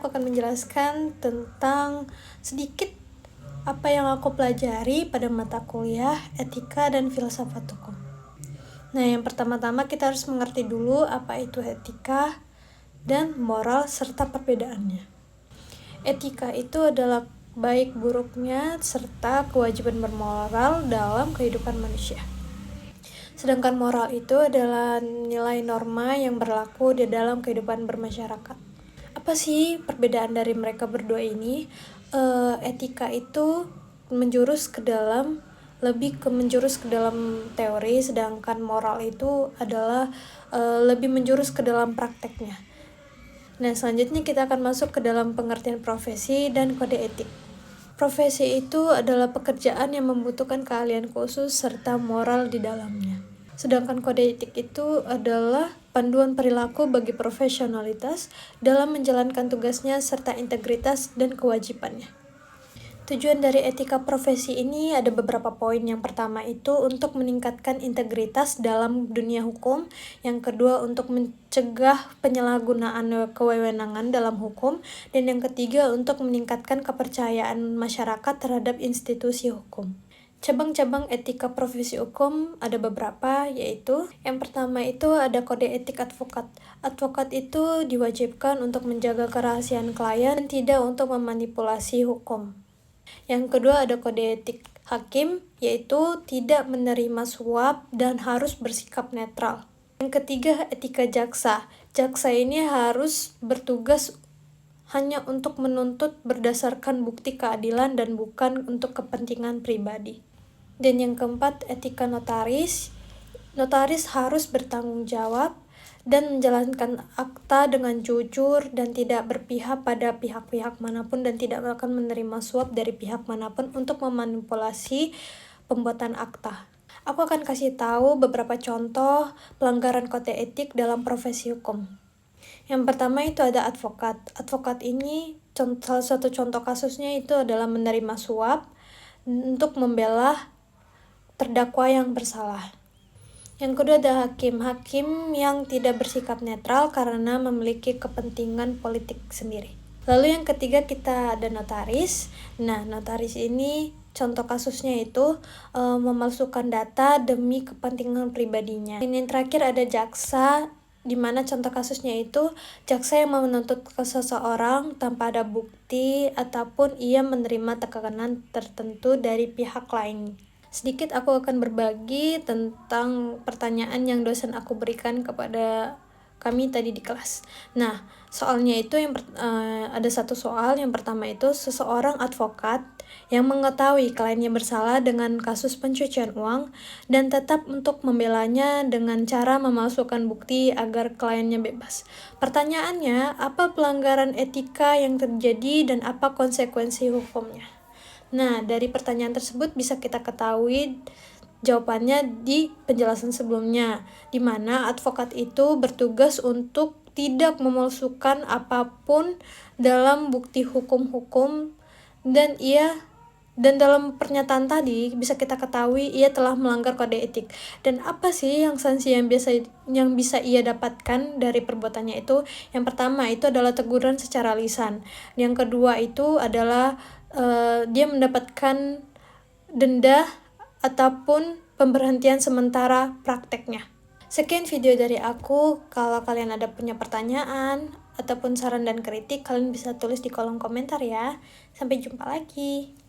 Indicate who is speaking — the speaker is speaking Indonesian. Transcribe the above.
Speaker 1: aku akan menjelaskan tentang sedikit apa yang aku pelajari pada mata kuliah etika dan filsafat hukum. Nah, yang pertama-tama kita harus mengerti dulu apa itu etika dan moral serta perbedaannya. Etika itu adalah baik buruknya serta kewajiban bermoral dalam kehidupan manusia. Sedangkan moral itu adalah nilai norma yang berlaku di dalam kehidupan bermasyarakat. Apa sih perbedaan dari mereka berdua ini? Etika itu lebih menjurus ke dalam teori, sedangkan moral itu adalah lebih menjurus ke dalam prakteknya. Nah, selanjutnya kita akan masuk ke dalam pengertian profesi dan kode etik. Profesi itu adalah pekerjaan yang membutuhkan keahlian khusus serta moral di dalamnya. Sedangkan kode etik itu adalah panduan perilaku bagi profesionalitas dalam menjalankan tugasnya serta integritas dan kewajibannya. Tujuan dari etika profesi ini ada beberapa poin. Yang pertama itu untuk meningkatkan integritas dalam dunia hukum. Yang kedua untuk mencegah penyalahgunaan kewenangan dalam hukum. Dan yang ketiga untuk meningkatkan kepercayaan masyarakat terhadap institusi hukum. Cabang-cabang etika profesi hukum ada beberapa, yaitu yang pertama itu ada kode etik advokat. Advokat itu diwajibkan untuk menjaga kerahasiaan klien dan tidak untuk memanipulasi hukum. Yang kedua ada kode etik hakim, yaitu tidak menerima suap dan harus bersikap netral. Yang ketiga etika jaksa. Jaksa ini harus bertugas hanya untuk menuntut berdasarkan bukti keadilan dan bukan untuk kepentingan pribadi. Dan yang keempat, etika notaris. Notaris harus bertanggung jawab dan menjalankan akta dengan jujur dan tidak berpihak pada pihak-pihak manapun dan tidak akan menerima suap dari pihak manapun untuk memanipulasi pembuatan akta. Aku akan kasih tahu beberapa contoh pelanggaran kode etik dalam profesi hukum. Yang pertama itu ada advokat. Advokat ini salah satu contoh kasusnya itu adalah menerima suap untuk membela terdakwa yang bersalah. Yang kedua ada hakim. Hakim yang tidak bersikap netral karena memiliki kepentingan politik sendiri. Lalu yang ketiga kita ada notaris. Nah, notaris ini contoh kasusnya itu memalsukan data demi kepentingan pribadinya. Dan yang terakhir ada jaksa, di mana contoh kasusnya itu jaksa yang menuntut ke seseorang tanpa ada bukti ataupun ia menerima tekanan tertentu dari pihak lain. Sedikit aku akan berbagi tentang pertanyaan yang dosen aku berikan kepada kami tadi di kelas. Nah, soalnya itu ada satu soal. Yang pertama itu seseorang advokat yang mengetahui kliennya bersalah dengan kasus pencucian uang dan tetap untuk membelanya dengan cara memalsukan bukti agar kliennya bebas. Pertanyaannya, apa pelanggaran etika yang terjadi dan apa konsekuensi hukumnya? Nah, dari pertanyaan tersebut bisa kita ketahui jawabannya di penjelasan sebelumnya, di mana advokat itu bertugas untuk tidak memalsukan apapun dalam bukti hukum-hukum dan dalam pernyataan tadi bisa kita ketahui ia telah melanggar kode etik. Dan apa sih yang sanksi yang bisa ia dapatkan dari perbuatannya itu? Yang pertama itu adalah teguran secara lisan. Yang kedua itu adalah dia mendapatkan denda ataupun pemberhentian sementara prakteknya. Sekian video dari aku. Kalau kalian ada punya pertanyaan ataupun saran dan kritik, kalian bisa tulis di kolom komentar ya. Sampai jumpa lagi.